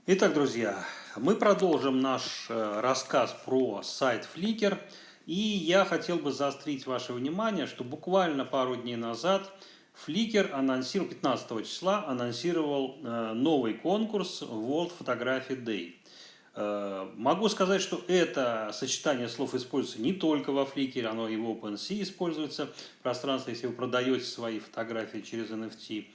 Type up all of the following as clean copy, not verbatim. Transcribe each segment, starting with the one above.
Итак, друзья, мы продолжим наш рассказ про сайт Flickr. И я хотел бы заострить ваше внимание, что буквально пару дней назад Flickr анонсировал, 15 числа анонсировал новый конкурс World Photography Day. Могу сказать, что это сочетание слов используется не только во Flickr, оно и в OpenSea используется в пространстве, если вы продаете свои фотографии через NFT.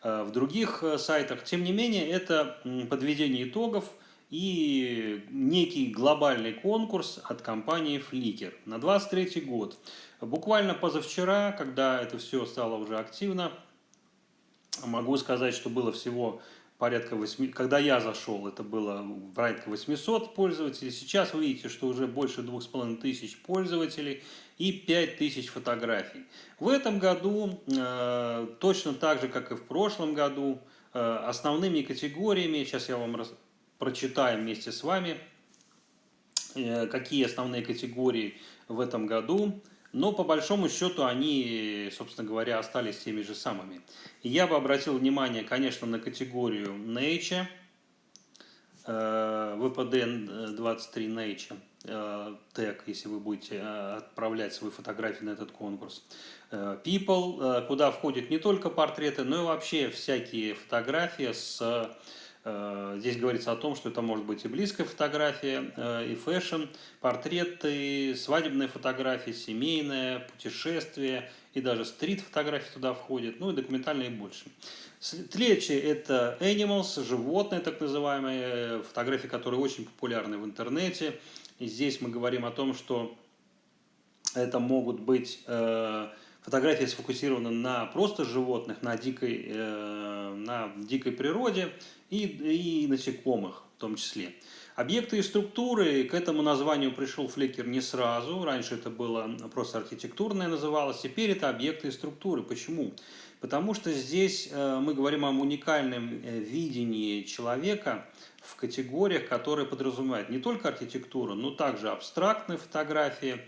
В других сайтах, тем не менее, это подведение итогов и некий глобальный конкурс от компании Flickr на 23 год. Буквально позавчера, когда это все стало уже активно, могу сказать, что было всего порядка 8, когда я зашел, это было порядка 800 пользователей. Сейчас вы видите, что уже больше 2500 пользователей и 5000 фотографий. В этом году, точно так же, как и в прошлом году, основными категориями, сейчас я вам прочитаю вместе с вами, какие основные категории в этом году. Но по большому счету они, собственно говоря, остались теми же самыми. И я бы обратил внимание, конечно, на категорию Nature, VPD 23 Nature, тег, если вы будете отправлять свои фотографии на этот конкурс. People, куда входят не только портреты, но и вообще всякие фотографии с... Здесь говорится о том, что это может быть и близкая фотография, и фэшн, портреты, свадебные фотографии, семейное, путешествие, и даже стрит-фотографии туда входят, ну и документальные больше. Следующее – это animals, животные, так называемые, фотографии, которые очень популярны в интернете. И здесь мы говорим о том, что это могут быть фотографии сфокусированы на просто животных, на дикой природе и насекомых в том числе. Объекты и структуры, к этому названию пришел Flickr не сразу. Раньше это было просто архитектурное называлось, теперь это объекты и структуры. Почему? Потому что здесь мы говорим о уникальном видении человека в категориях, которые подразумевают не только архитектуру, но также абстрактные фотографии,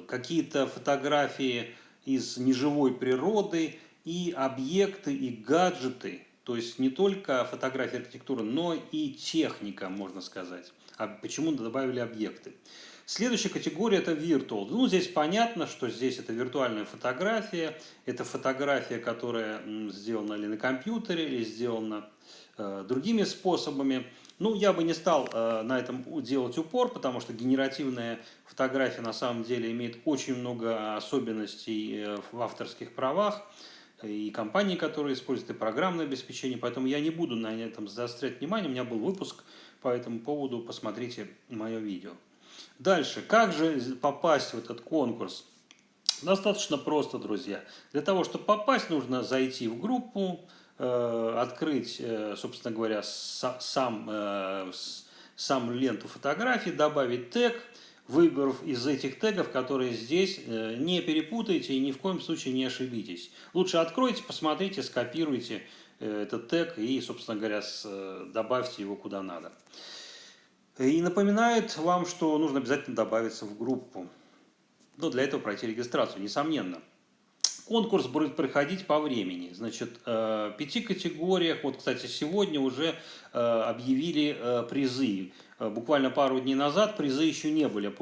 какие-то фотографии из неживой природы и объекты, и гаджеты. То есть не только фотография архитектуры, но и техника, можно сказать. А почему добавили объекты? Следующая категория – это virtual. Ну, здесь понятно, что здесь это виртуальная фотография. Это фотография, которая сделана или на компьютере, или сделана другими способами. Ну, я бы не стал на этом делать упор, потому что генеративная фотография на самом деле имеет очень много особенностей в авторских правах. И компании, которые используют, и программное обеспечение. Поэтому я не буду на этом заострять внимание. У меня был выпуск по этому поводу. Посмотрите мое видео. Дальше. Как же попасть в этот конкурс? Достаточно просто, друзья. Для того, чтобы попасть, нужно зайти в группу, открыть, собственно говоря, сам ленту фотографий, добавить тег, выбрав из этих тегов, которые здесь, не перепутайте и ни в коем случае не ошибитесь. Лучше откройте, посмотрите, скопируйте этот тег и, собственно говоря, добавьте его куда надо. И напоминает вам, что нужно обязательно добавиться в группу. Но для этого пройти регистрацию, несомненно. Конкурс будет проходить по времени. Значит, в 5 категориях, вот, кстати, сегодня уже объявили призы. Буквально пару дней назад призы еще не были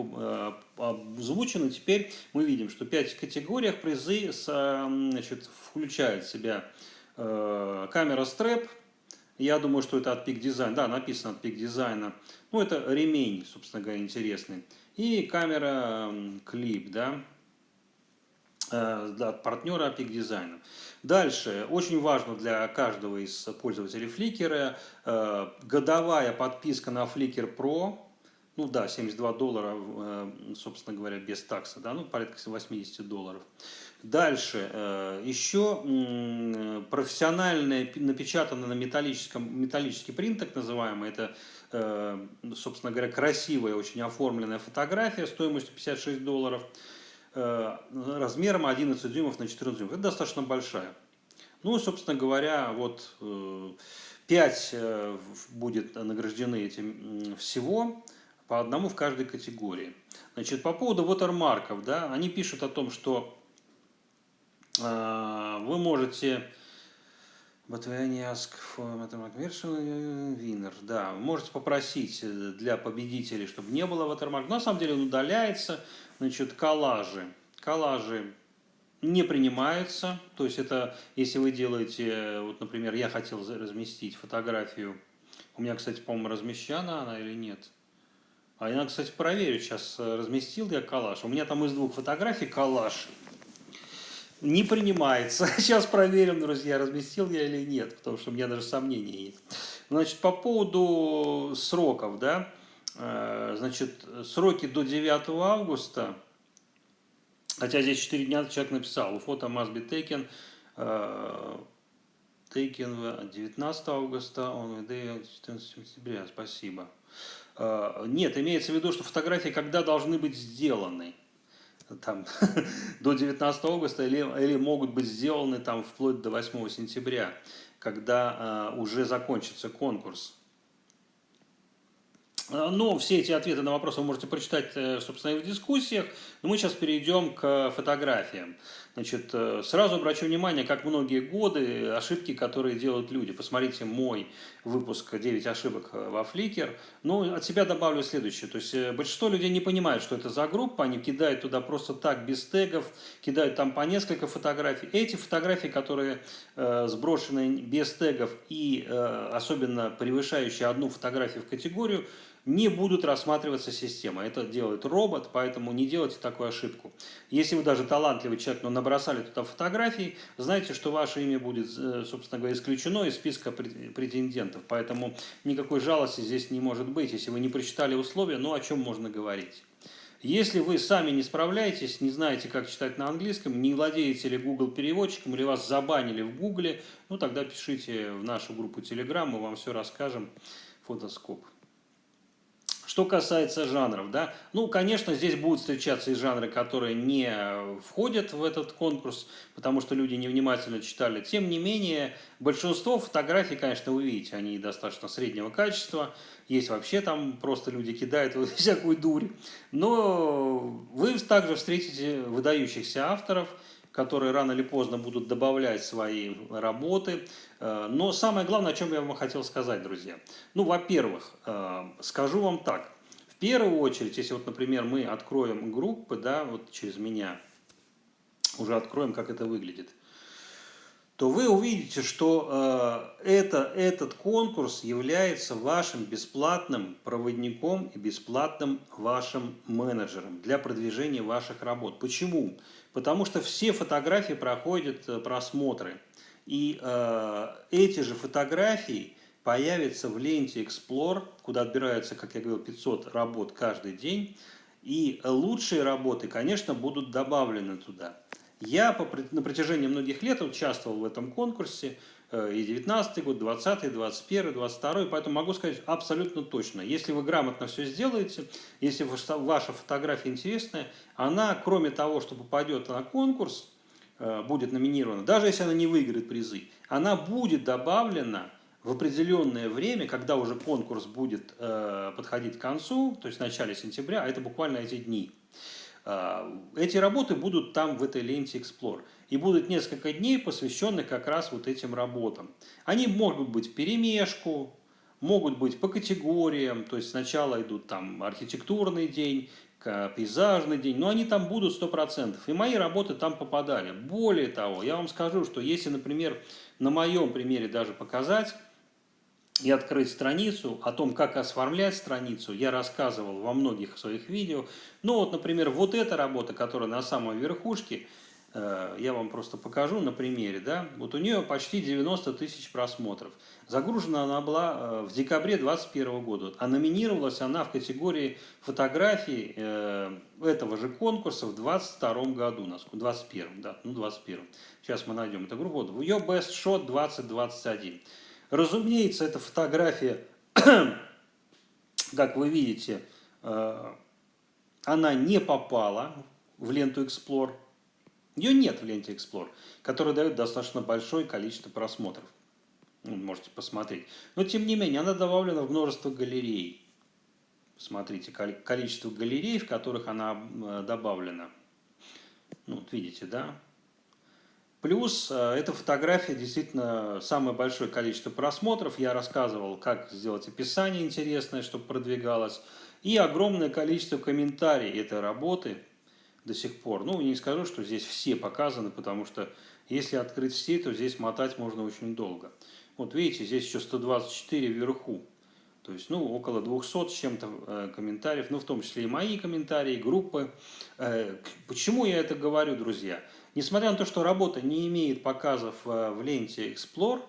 озвучены. Теперь мы видим, что в 5 категориях призы значит, включают в себя камера стрэп. Я думаю, что это от Peak Design. Да, написано от Peak Design. Ну, это ремень, собственно говоря, интересный. И камера клип, да, от партнера Peak Design. Дальше, очень важно для каждого из пользователей Flickr, годовая подписка на Flickr Pro. Ну да, $72, собственно говоря, без такса, да, ну порядка $80. Дальше, еще профессиональная, напечатанная на металлический принт, так называемый, это, собственно говоря, красивая, очень оформленная фотография стоимостью $56, размером 11 дюймов на 14 дюймов. Это достаточно большая. Ну и, собственно говоря, вот 5 будет награждены этим всего, по одному в каждой категории. Значит, по поводу watermark'ов, да, они пишут о том, что вы можете But when you ask for watermark version, winner. Да, можете попросить для победителей, чтобы не было watermark. На самом деле он удаляется. Значит, коллажи. Коллажи не принимаются. То есть это, если вы делаете, вот, например, я хотел разместить фотографию. У меня, кстати, по-моему, размещена она или нет. А я, кстати, проверю сейчас, разместил я коллаж. У меня там из двух фотографий коллаж не принимается. Сейчас проверим, друзья, разместил я или нет, потому что у меня даже сомнения есть. Значит, по поводу сроков, да, значит, сроки до 9 августа, хотя здесь 4 дня человек написал, фото must be taken, taken 19 августа, on the day 14 сентября, спасибо. Нет, имеется в виду, что фотографии когда должны быть сделаны. Там, до 19 августа или могут быть сделаны там, вплоть до 8 сентября, когда уже закончится конкурс. Но все эти ответы на вопросы вы можете прочитать, собственно, и в дискуссиях. Но мы сейчас перейдем к фотографиям. Значит, сразу обращу внимание, как многие годы, ошибки, которые делают люди. Посмотрите мой выпуск «9 ошибок во Flickr». Ну, от себя добавлю следующее. То есть, большинство людей не понимают, что это за группа. Они кидают туда просто так, без тегов, кидают там по несколько фотографий. Эти фотографии, которые сброшены без тегов и особенно превышающие одну фотографию в категорию, не будут рассматриваться системой. Это делает робот, поэтому не делайте такую ошибку. Если вы даже талантливый человек, но набросали туда фотографии, знайте, что ваше имя будет, собственно говоря, исключено из списка претендентов. Поэтому никакой жалости здесь не может быть. Если вы не прочитали условия, ну о чем можно говорить? Если вы сами не справляетесь, не знаете, как читать на английском, не владеете ли Google переводчиком, или вас забанили в Google, ну тогда пишите в нашу группу Telegram, мы вам все расскажем. Фотоскоп. Что касается жанров, да, ну, конечно, здесь будут встречаться и жанры, которые не входят в этот конкурс, потому что люди невнимательно читали. Тем не менее, большинство фотографий, конечно, вы видите, они достаточно среднего качества. Есть вообще там просто люди кидают всякую дурь. Но вы также встретите выдающихся авторов, которые рано или поздно будут добавлять свои работы. Но самое главное, о чем я вам хотел сказать, друзья. Ну, во-первых, скажу вам так. В первую очередь, если вот, например, мы откроем группы, да, вот через меня, уже откроем, как это выглядит, то вы увидите, что этот конкурс является вашим бесплатным проводником и бесплатным вашим менеджером для продвижения ваших работ. Почему? Потому что все фотографии проходят просмотры. И эти же фотографии появятся в ленте Explore, куда отбираются, как я говорил, 500 работ каждый день. И лучшие работы, конечно, будут добавлены туда. Я на протяжении многих лет участвовал в этом конкурсе, и 19 год, 20, 21, 22, поэтому могу сказать абсолютно точно. Если вы грамотно все сделаете, если ваша фотография интересная, она, кроме того, что попадет на конкурс, будет номинирована, даже если она не выиграет призы, она будет добавлена в определенное время, когда уже конкурс будет подходить к концу, то есть в начале сентября, а это буквально эти дни. Эти работы будут там в этой ленте Explore. И будут несколько дней, посвященных как раз вот этим работам. Они могут быть в перемешку, могут быть по категориям. То есть сначала идут там архитектурный день, пейзажный день. Но они там будут 100%. И мои работы там попадали. Более того, я вам скажу, что если, например, на моем примере даже показать, и открыть страницу, о том, как оформлять страницу, я рассказывал во многих своих видео. Ну вот, например, вот эта работа, которая на самой верхушке, я вам просто покажу на примере, да, вот у нее почти 90 тысяч просмотров. Загружена она была в декабре 2021 года, а номинировалась она в категории фотографий этого же конкурса в 2022 году, 2021, да, ну 2021. Сейчас мы найдем эту группу. Вот, ее Best Shot 2021. Разумеется, эта фотография, как вы видите, она не попала в ленту Explore. Ее нет в ленте Explore, которая дает достаточно большое количество просмотров. Можете посмотреть. Но, тем не менее, она добавлена в множество галерей. Смотрите, количество галерей, в которых она добавлена. Ну, вот видите, да? Плюс эта фотография действительно самое большое количество просмотров. Я рассказывал, как сделать описание интересное, чтобы продвигалось. И огромное количество комментариев этой работы до сих пор. Ну, не скажу, что здесь все показаны, потому что если открыть все, то здесь мотать можно очень долго. Вот видите, здесь еще 124 вверху. То есть, ну, около 200 с чем-то комментариев, ну, в том числе и мои комментарии, группы. Почему я это говорю, друзья? Несмотря на то, что работа не имеет показов в ленте Explore,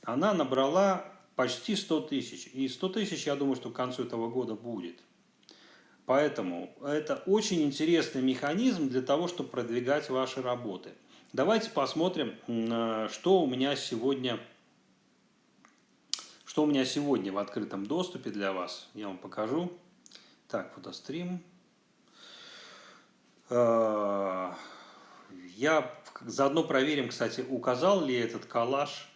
она набрала почти 100 тысяч. И 100 тысяч, я думаю, что к концу этого года будет. Поэтому это очень интересный механизм для того, чтобы продвигать ваши работы. Давайте посмотрим, что у меня сегодня в открытом доступе для вас. Я вам покажу. Так, фотострим. Я заодно проверим, кстати, указал ли этот коллаж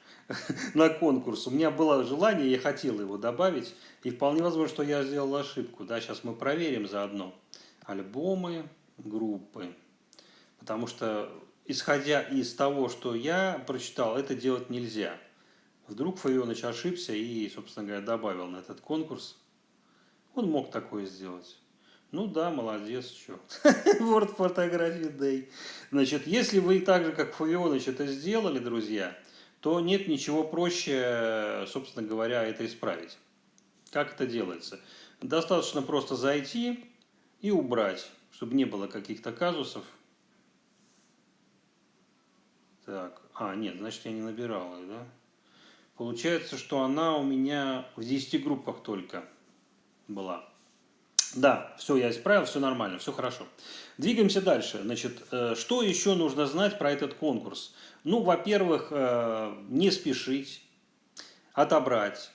на конкурс. У меня было желание, я хотел его добавить. И вполне возможно, что я сделал ошибку. Да, сейчас мы проверим заодно. Альбомы, группы. Потому что, исходя из того, что я прочитал, это делать нельзя. Вдруг Файоныч ошибся и, собственно говоря, добавил на этот конкурс. Он мог такое сделать. Ну да, молодец, что. World Photography Day. Значит, если вы так же, как Файоныч, это сделали, друзья, то нет ничего проще, собственно говоря, это исправить. Как это делается? Достаточно просто зайти и убрать, чтобы не было каких-то казусов. Так, нет, значит, я не набирал ее, да? Получается, что она у меня в 10 группах только была. Да, все, я исправил, все нормально, все хорошо. Двигаемся дальше. Значит, что еще нужно знать про этот конкурс? Ну, во-первых, не спешить, отобрать.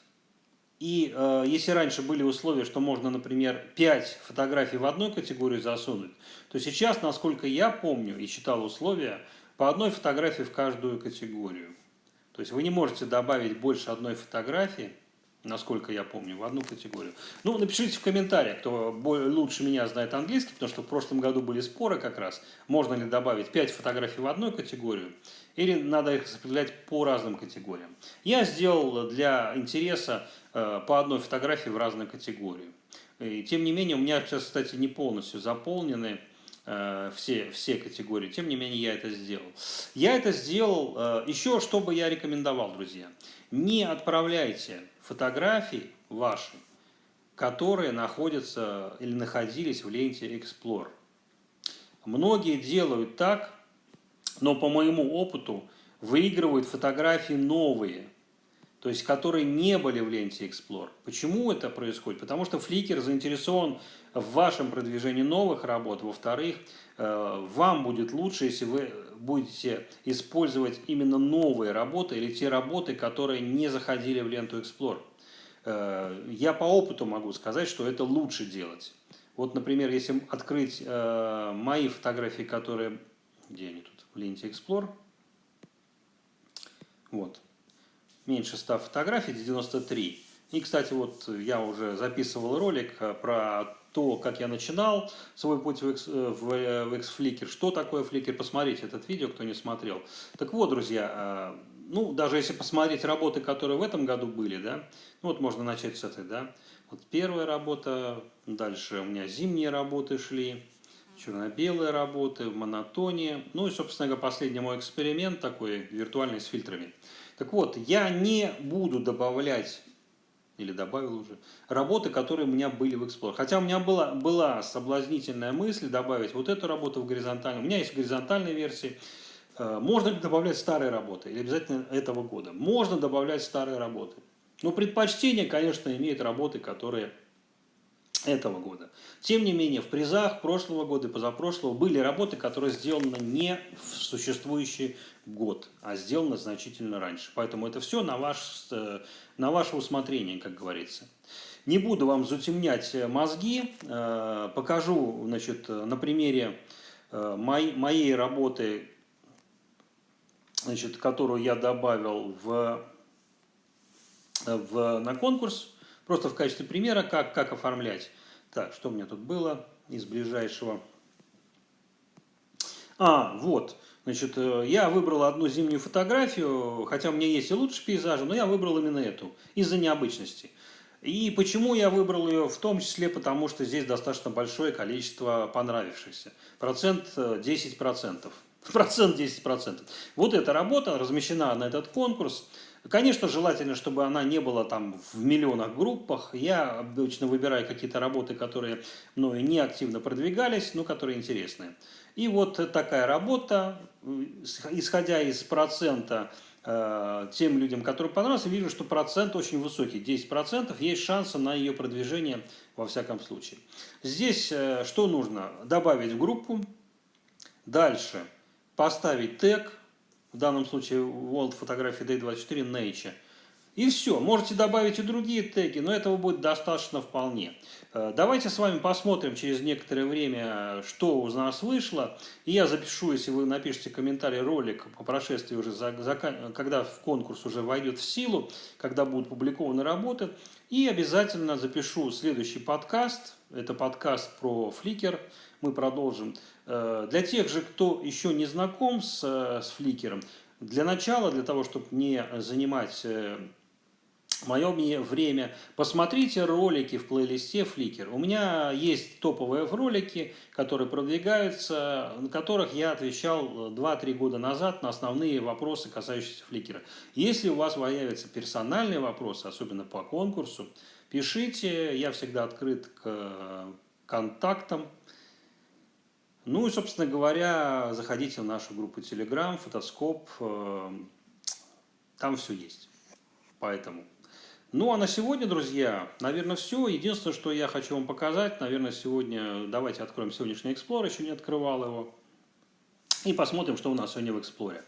И если раньше были условия, что можно, например, 5 фотографий в одну категорию засунуть, то сейчас, насколько я помню и читал условия, по одной фотографии в каждую категорию. То есть вы не можете добавить больше одной фотографии, насколько я помню, в одну категорию. Ну, напишите в комментариях, кто лучше меня знает английский, потому что в прошлом году были споры как раз, можно ли добавить 5 фотографий в одну категорию, или надо их распределять по разным категориям. Я сделал для интереса по одной фотографии в разную категорию. И, тем не менее, у меня сейчас, кстати, не полностью заполнены все категории. Тем не менее, я это сделал. Я это сделал, еще что бы я рекомендовал, друзья. Не отправляйте фотографии ваши, которые находятся или находились в ленте Explore. Многие делают так, но по моему опыту выигрывают фотографии новые, то есть которые не были в ленте Explore. Почему это происходит? Потому что Flickr заинтересован в вашем продвижении новых работ. Во-вторых, вам будет лучше, если вы будете использовать именно новые работы или те работы, которые не заходили в ленту Explore. Я по опыту могу сказать, что это лучше делать. Вот, например, если открыть мои фотографии, которые... Где они тут? В ленте Explore. Вот. Меньше 100 фотографий, 93. И, кстати, вот я уже записывал ролик про то, как я начинал свой путь в Xflickr. Что такое Flickr? Посмотрите этот видео, кто не смотрел. Так вот, друзья, ну, даже если посмотреть работы, которые в этом году были, да, ну, вот можно начать с этой, да. Вот первая работа, дальше у меня зимние работы шли, черно-белые работы, в монотоне. Ну и, собственно говоря, последний мой эксперимент такой виртуальный с фильтрами. Так вот, я не буду добавлять, или добавил уже, работы, которые у меня были в Explorer. Хотя у меня была соблазнительная мысль добавить вот эту работу в горизонтальную. У меня есть горизонтальные версии. Можно ли добавлять старые работы? Или обязательно этого года? Можно добавлять старые работы. Но предпочтение, конечно, имеют работы, которые этого года. Тем не менее, в призах прошлого года и позапрошлого были работы, которые сделаны не в существующий год, а сделаны значительно раньше. Поэтому это все на ваше усмотрение, как говорится. Не буду вам затемнять мозги. Покажу, значит, на примере моей работы, значит, которую я добавил на конкурс. Просто в качестве примера, как оформлять. Так, что у меня тут было из ближайшего? Вот. Значит, я выбрал одну зимнюю фотографию, хотя у меня есть и лучшие пейзажи, но я выбрал именно эту, из-за необычности. И почему я выбрал ее? В том числе потому, что здесь достаточно большое количество понравившихся. Процент 10%. Процент 10%. Вот эта работа размещена на этот конкурс. Конечно, желательно, чтобы она не была там в миллионах группах. Я обычно выбираю какие-то работы, которые мною не активно продвигались, но которые интересные. И вот такая работа, исходя из процента тем людям, которые понравились, вижу, что процент очень высокий, 10%, есть шансы на ее продвижение во всяком случае. Здесь что нужно? Добавить в группу, дальше поставить тег, в данном случае World Photography Day 24 Nature. И все, можете добавить и другие теги, но этого будет достаточно вполне. Давайте с вами посмотрим через некоторое время, что у нас вышло. И я запишу, если вы напишите комментарий, ролик по прошествии уже, когда в конкурс уже войдет в силу, когда будут публикованы работы. И обязательно запишу следующий подкаст. Это подкаст про Flickr. Мы продолжим. Для тех же, кто еще не знаком с Flickr, для начала, для того, чтобы не занимать мое время, посмотрите ролики в плейлисте Flickr. У меня есть топовые ролики, которые продвигаются, на которых я отвечал 2-3 года назад на основные вопросы, касающиеся Flickr. Если у вас появятся персональные вопросы, особенно по конкурсу, пишите, я всегда открыт к контактам. Ну и, собственно говоря, заходите в нашу группу Telegram, Фотоскоп, там все есть. Поэтому. Ну, а на сегодня, друзья, наверное, все. Единственное, что я хочу вам показать, наверное, сегодня, давайте откроем сегодняшний Explorer, еще не открывал его, и посмотрим, что у нас сегодня в Explorer.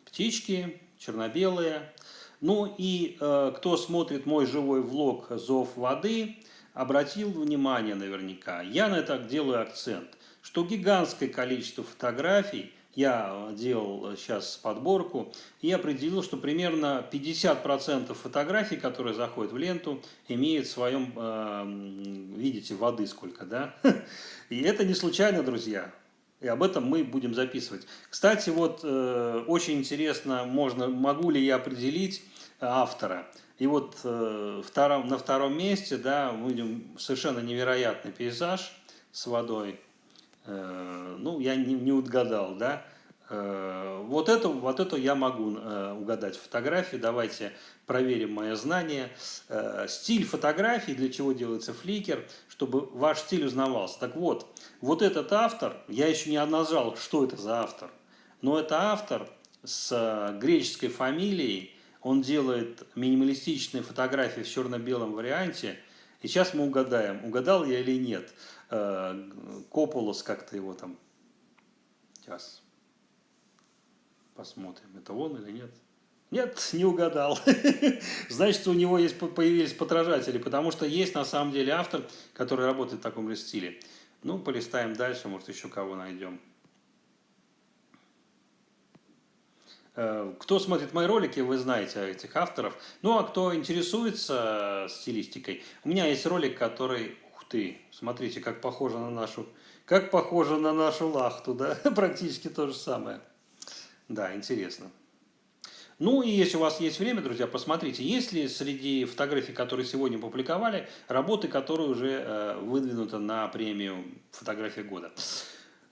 Птички, черно-белые. Ну и кто смотрит мой живой влог «Зов воды», обратил внимание наверняка, я на это делаю акцент, что гигантское количество фотографий, я делал сейчас подборку, и определил, что примерно 50% фотографий, которые заходят в ленту, имеют в своем, видите, воды сколько, да? И это не случайно, друзья. И об этом мы будем записывать. Кстати, вот очень интересно, могу ли я определить автора. И вот на втором месте, да, мы видим совершенно невероятный пейзаж с водой. Ну, я не угадал, да. Вот это я могу угадать фотографии. Давайте проверим мое знание. Стиль фотографии, для чего делается Flickr, чтобы ваш стиль узнавался. Так вот, вот этот автор, я еще не назвал, что это за автор, но это автор с греческой фамилией. Он делает минималистичные фотографии в черно-белом варианте. И сейчас мы угадаем, угадал я или нет. Кополос как-то его там. Сейчас. Посмотрим, это он или нет. Нет, не угадал. Значит, у него появились подражатели, потому что есть на самом деле автор, который работает в таком же стиле. Ну, полистаем дальше, может, еще кого найдем. Кто смотрит мои ролики, вы знаете этих авторов. Ну, а кто интересуется стилистикой, у меня есть ролик, который... Ух ты, смотрите, как похоже на нашу лахту, да? Практически то же самое. Да, интересно. Ну и если у вас есть время, друзья, посмотрите, есть ли среди фотографий, которые сегодня публиковали, работы, которые уже выдвинуты на премию «Фотография года».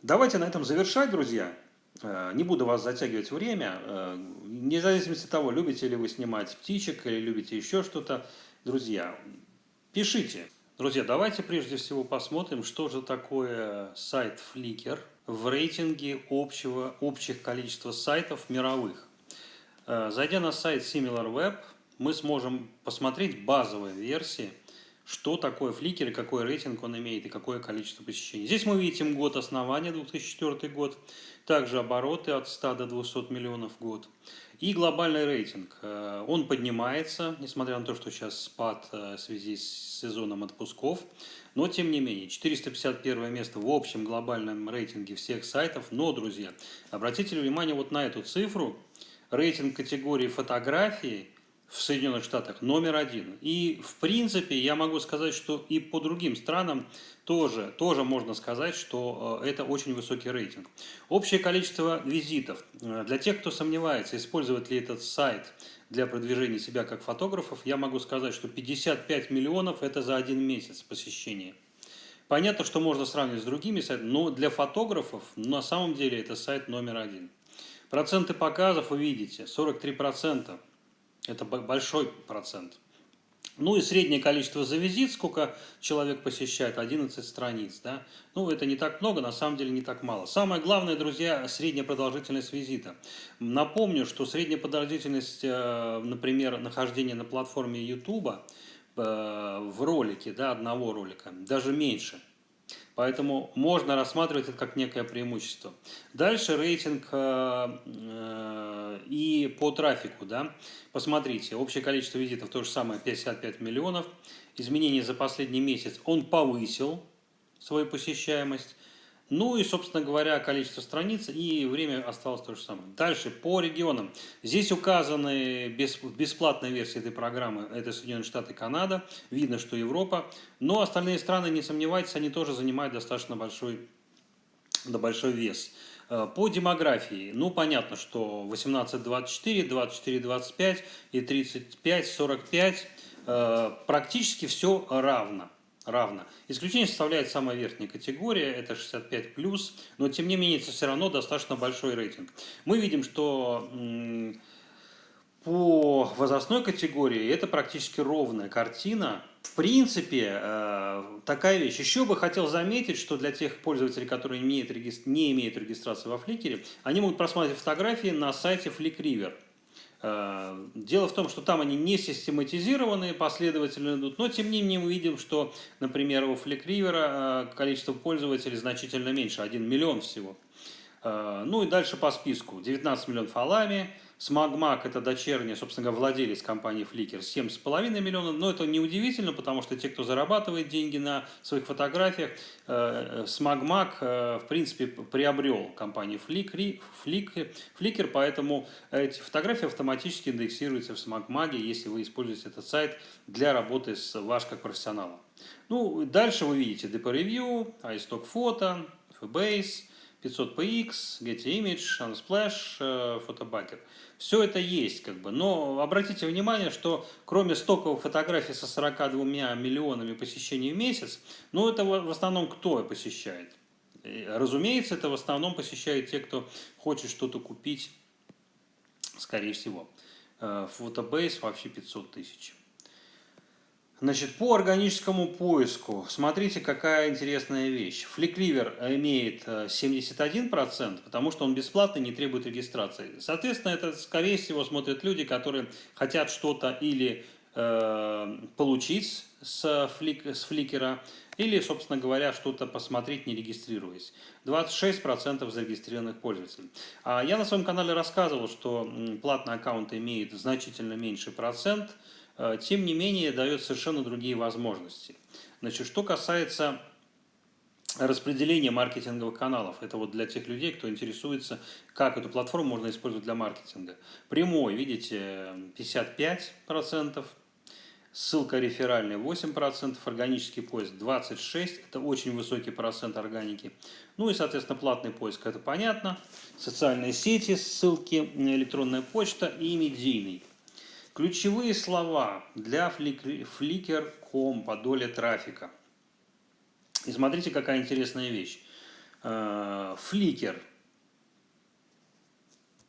Давайте на этом завершать, друзья. Не буду вас затягивать время. Вне зависимости от того, любите ли вы снимать птичек или любите еще что-то. Друзья, пишите. Друзья, давайте прежде всего посмотрим, что же такое сайт Flickr в рейтинге общих количества сайтов мировых. Зайдя на сайт SimilarWeb, мы сможем посмотреть базовые версии, что такое Flickr, и какой рейтинг он имеет, и какое количество посещений. Здесь мы видим год основания, 2004 год, также обороты от 100 до 200 миллионов в год. И глобальный рейтинг. Он поднимается, несмотря на то, что сейчас спад в связи с сезоном отпусков. Но, тем не менее, 451 место в общем глобальном рейтинге всех сайтов. Но, друзья, обратите внимание вот на эту цифру. Рейтинг категории фотографии в Соединенных Штатах номер один. И, в принципе, я могу сказать, что и по другим странам тоже можно сказать, что это очень высокий рейтинг. Общее количество визитов. Для тех, кто сомневается, использовать ли этот сайт для продвижения себя как фотографов, я могу сказать, что 55 миллионов – это за один месяц посещения. Понятно, что можно сравнивать с другими сайтами, но для фотографов на самом деле это сайт номер один. Проценты показов вы видите, 43%. Это большой процент. Ну и среднее количество за визит, сколько человек посещает, 11 страниц. Да? Ну это не так много, на самом деле не так мало. Самое главное, друзья, средняя продолжительность визита. Напомню, что средняя продолжительность, например, нахождения на платформе YouTube в ролике, да, одного ролика, даже меньше. Поэтому можно рассматривать это как некое преимущество. Дальше рейтинг и по трафику. Да? Посмотрите, общее количество визитов то же самое, 55 миллионов. Изменения за последний месяц он повысил свою посещаемость. Ну и, собственно говоря, количество страниц и время осталось то же самое. Дальше, по регионам. Здесь указаны бесплатная версия этой программы. Это Соединенные Штаты и Канада. Видно, что Европа. Но остальные страны, не сомневайтесь, они тоже занимают достаточно большой вес. По демографии, ну понятно, что 18-24, 24-25 и 35-45 практически все равно. Исключение составляет самая верхняя категория, это 65+, но тем не менее это все равно достаточно большой рейтинг. Мы видим, что по возрастной категории это практически ровная картина. В принципе, такая вещь. Еще бы хотел заметить, что для тех пользователей, которые не имеют регистрации во Flickr, они могут просматривать фотографии на сайте Flickriver. Дело в том, что там они не систематизированы, последовательно идут, но тем не менее мы видим, что, например, у Flickriver количество пользователей значительно меньше, 1 миллион всего. Ну и дальше по списку. 19 миллионов Alamy, SmugMug – это дочерняя, собственно говоря, владелец компании Flickr, 7,5 миллионов. Но это неудивительно, потому что те, кто зарабатывает деньги на своих фотографиях, SmugMug, в принципе, приобрел компанию Flickr, поэтому эти фотографии автоматически индексируются в SmugMug, если вы используете этот сайт для работы с ваш как профессионала. Ну, дальше вы видите DP Review, iStock Photo, FBase, 500px, Getty Image, Unsplash, Photobucket. Все это есть, но обратите внимание, что кроме стоковых фотографий со 42 миллионами посещений в месяц, это в основном кто посещает? Разумеется, это в основном посещают те, кто хочет что-то купить, скорее всего. Photabase вообще 500 тысяч. Значит, по органическому поиску, смотрите, какая интересная вещь. Flickriver имеет 71%, потому что он бесплатный, не требует регистрации. Соответственно, это, скорее всего, смотрят люди, которые хотят что-то или получить с Flickr, или, собственно говоря, что-то посмотреть, не регистрируясь. 26% зарегистрированных пользователей. Я на своем канале рассказывал, что платный аккаунт имеет значительно меньший процент, тем не менее дает совершенно другие возможности. Значит, что касается распределения маркетинговых каналов, это вот для тех людей, кто интересуется, как эту платформу можно использовать для маркетинга. Прямой, видите, 55%, ссылка реферальная 8%, органический поиск 26%, это очень высокий процент органики. Ну и, соответственно, платный поиск, это понятно, социальные сети, ссылки, электронная почта и медийный. Ключевые слова для Flickr.com по доле трафика. И смотрите, какая интересная вещь. Flickr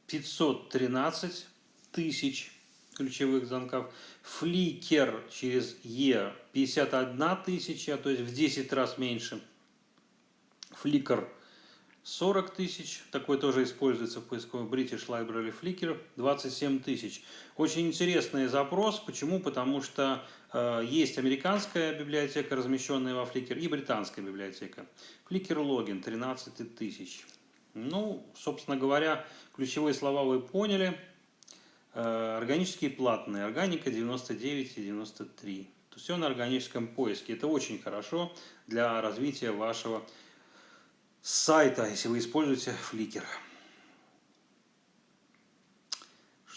513 тысяч ключевых звонков. Flickr через E 51 тысяча, то есть в 10 раз меньше. Flickr 40 тысяч, такой тоже используется в поисковой British Library Flickr, 27 тысяч. Очень интересный запрос. Почему? Потому что есть американская библиотека, размещенная во Flickr, и британская библиотека. Flickr логин 13 тысяч. Ну, собственно говоря, ключевые слова вы поняли. Органические платные. Органика 99 и 93. То все на органическом поиске. Это очень хорошо для развития вашего сайта, если вы используете Flickr.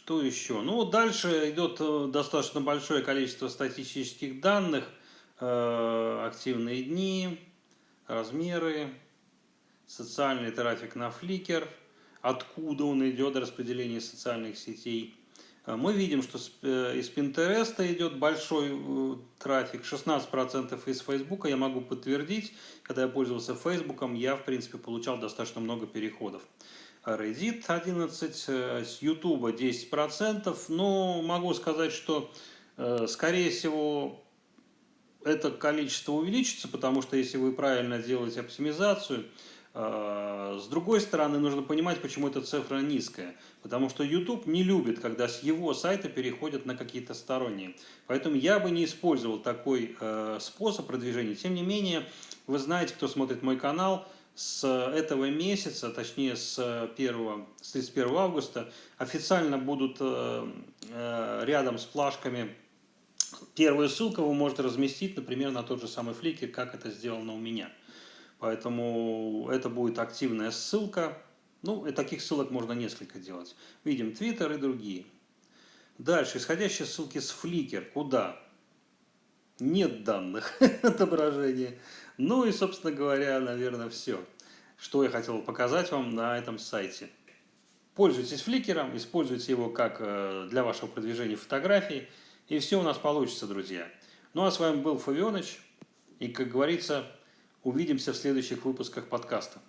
Что еще? Ну, вот дальше идет достаточно большое количество статистических данных, активные дни, размеры, социальный трафик на Flickr, откуда он идет, распределение социальных сетей. Мы видим, что из Pinterest идет большой трафик, 16% из Facebook. Я могу подтвердить, когда я пользовался Facebook, я, в принципе, получал достаточно много переходов. Reddit 11, с YouTube 10%, но могу сказать, что, скорее всего, это количество увеличится, потому что если вы правильно делаете оптимизацию, с другой стороны, нужно понимать, почему эта цифра низкая. Потому что YouTube не любит, когда с его сайта переходят на какие-то сторонние. Поэтому я бы не использовал такой способ продвижения. Тем не менее, вы знаете, кто смотрит мой канал, с этого месяца, точнее с 31 августа, официально будут рядом с плашками. Первую ссылку вы можете разместить, например, на тот же самый Flickr, как это сделано у меня. Поэтому это будет активная ссылка. Ну, и таких ссылок можно несколько делать. Видим Twitter и другие. Дальше, исходящие ссылки с Flickr. Куда? Нет данных отображения. Ну и, собственно говоря, наверное, все, что я хотел показать вам на этом сайте. Пользуйтесь Flickr, используйте его как для вашего продвижения фотографий, и все у нас получится, друзья. Ну а с вами был Фавионыч, и, как говорится, увидимся в следующих выпусках подкаста.